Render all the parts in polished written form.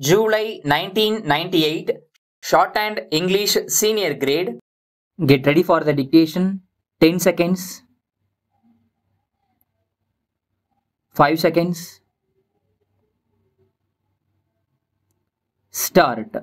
July 1998, Shorthand English Senior Grade. Get ready for the dictation. 10 seconds. 5 seconds. Start.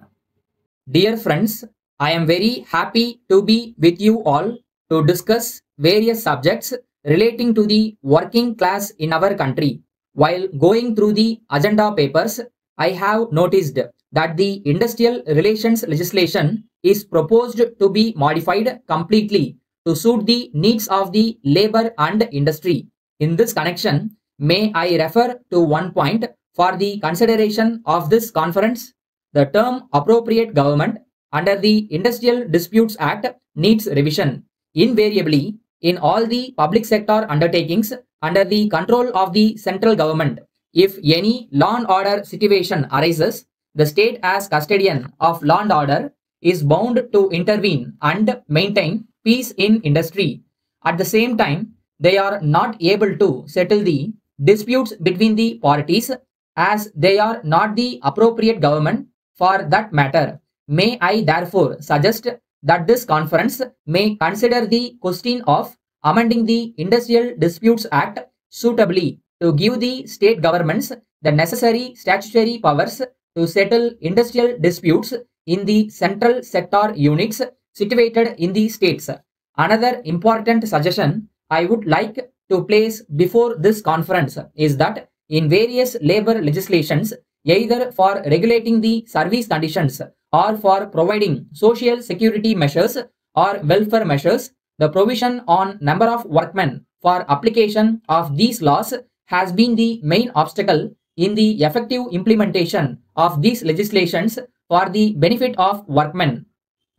Dear friends, I am very happy to be with you all to discuss various subjects relating to the working class in our country. While going through the agenda papers, I have noticed that the industrial relations legislation is proposed to be modified completely to suit the needs of the labor and industry. In this connection, may I refer to one point for the consideration of this conference? The term appropriate government under the Industrial Disputes Act needs revision. Invariably, in all the public sector undertakings under the control of the central government, if any law and order situation arises, the state as custodian of law and order is bound to intervene and maintain peace in industry. At the same time, they are not able to settle the disputes between the parties as they are not the appropriate government for that matter. May I therefore suggest that this conference may consider the question of amending the Industrial Disputes Act suitably to give the state governments the necessary statutory powers to settle industrial disputes in the central sector units situated in the states. Another important suggestion I would like to place before this conference is that in various labor legislations, either for regulating the service conditions or for providing social security measures or welfare measures, the provision on number of workmen for application of these laws has been the main obstacle in the effective implementation of these legislations for the benefit of workmen.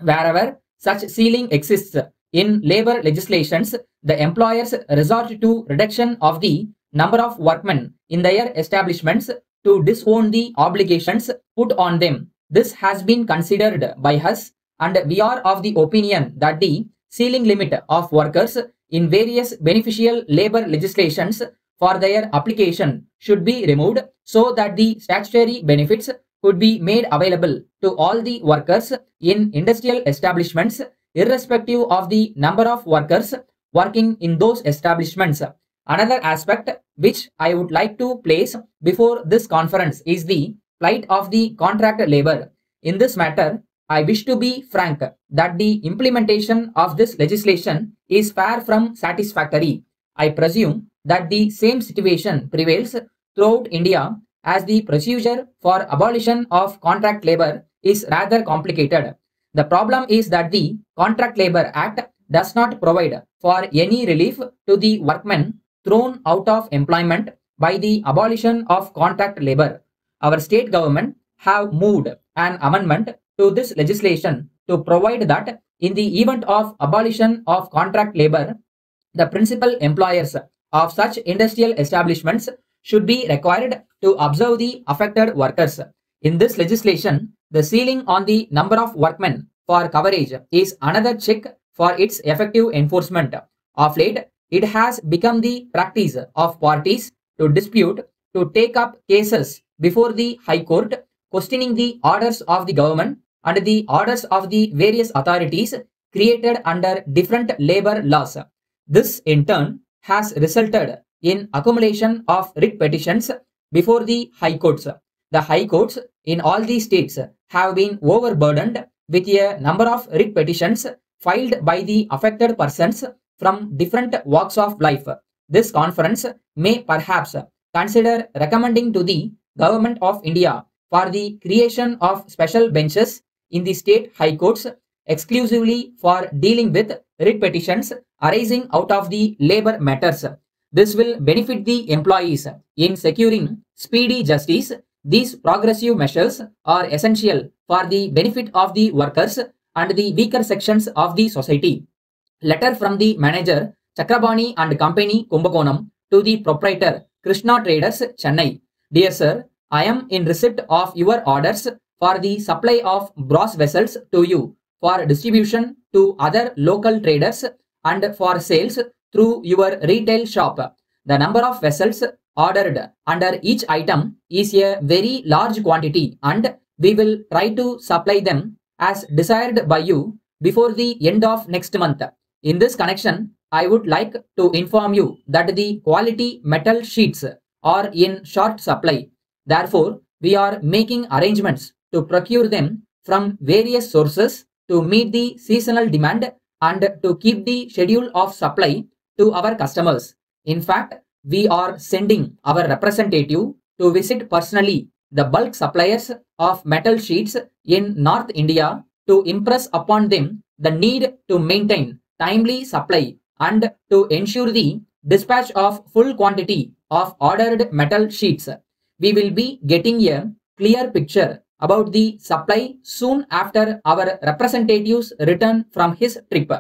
Wherever such ceiling exists in labor legislations, the employers resort to reduction of the number of workmen in their establishments to disown the obligations put on them. This has been considered by us, and we are of the opinion that the ceiling limit of workers in various beneficial labor legislations for their application should be removed so that the statutory benefits could be made available to all the workers in industrial establishments irrespective of the number of workers working in those establishments. Another aspect which I would like to place before this conference is the plight of the contract labor. In this matter, I wish to be frank that the implementation of this legislation is far from satisfactory. I presume that the same situation prevails throughout India as the procedure for abolition of contract labor is rather complicated. The problem is that the Contract Labor Act does not provide for any relief to the workmen thrown out of employment by the abolition of contract labor. Our state government have moved an amendment to this legislation to provide that in the event of abolition of contract labor, the principal employers of such industrial establishments should be required to observe the affected workers. In this legislation, the ceiling on the number of workmen for coverage is another check for its effective enforcement. Of late, it has become the practice of parties to dispute to take up cases before the High Court, questioning the orders of the government and the orders of the various authorities created under different labor laws. This, in turn, has resulted in accumulation of writ petitions before the High Courts. The High Courts in all these states have been overburdened with a number of writ petitions filed by the affected persons from different walks of life. This conference may perhaps consider recommending to the Government of India for the creation of special benches in the state high courts exclusively for dealing with writ petitions arising out of the labor matters. This will benefit the employees in securing speedy justice. These progressive measures are essential for the benefit of the workers and the weaker sections of the society. Letter from the manager Chakrabani and Company Kumbakonam to the proprietor Krishna Traders Chennai. Dear sir, I am in receipt of your orders for the supply of brass vessels to you for distribution to other local traders and for sales through your retail shop. The number of vessels ordered under each item is a very large quantity and we will try to supply them as desired by you before the end of next month. In this connection, I would like to inform you that the quality metal sheets are in short supply. Therefore, we are making arrangements to procure them from various sources to meet the seasonal demand and to keep the schedule of supply to our customers. In fact, we are sending our representative to visit personally the bulk suppliers of metal sheets in North India to impress upon them the need to maintain timely supply and to ensure the dispatch of full quantity of ordered metal sheets. We will be getting a clear picture about the supply soon after our representative's return from his trip.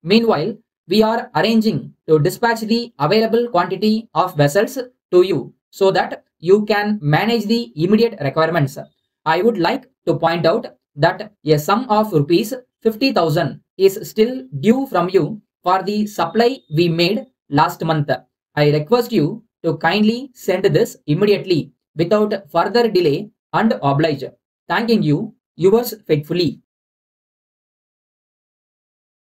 Meanwhile, we are arranging to dispatch the available quantity of vessels to you so that you can manage the immediate requirements. I would like to point out that a sum of rupees 50,000 is still due from you for the supply we made last month. I request you to kindly send this immediately without further delay and oblige. Thanking you, yours faithfully.